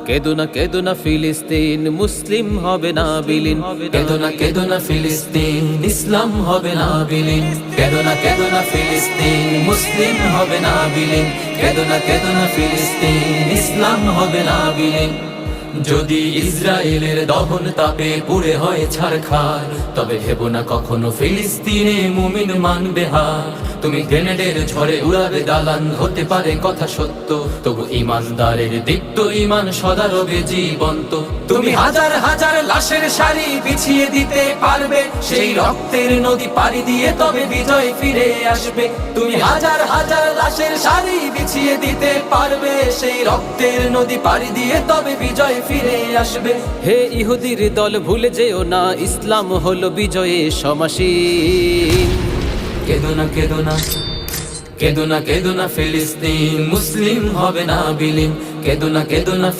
কেদো না ফিলিস্তিন, মুসলিম হবে না বিলীন। কেদো না ফিলিস্তিন, ইসলাম হবে না বিলীন। কেদো না ফিলিস্তিন, মুসলিম হবে না বিলীন। কেদো না ফিলিস্তিন, ইসলাম হবে না বিলীন। যদি ইসরায়েলের দহন তাপে পুড়ে হয় ছারখার, তবে ভেবো না কখনো ফিলিস্তিনে মুমিন মানবে হার। তুমি গ্রেনেডের ঝড়ে উড়াবে দালান, হতে পারে কথা সত্য, তবু ইমানদারের দীপ্ত ইমান সদা রবে জীবন্ত। তুমি হাজার হাজার লাশের সারি বিছিয়ে দিতে পারবে, সেই রক্তের নদী পাড়ি দিয়ে তবে বিজয় ফিরে আসবে। তুমি হাজার হাজার লাশের সারি বিছিয়ে দিতে পারবে, সেই রক্তের নদী পাড়ি দিয়ে তবে বিজয় ফিরে আসবে। হে ইহুদির দল ভুলে যেও না, ইসলাম হলো বিজয়ে সমাসীন। কেদো না ফিলিস্তিন, মুসলিম হবে না বিলীন। কেদো না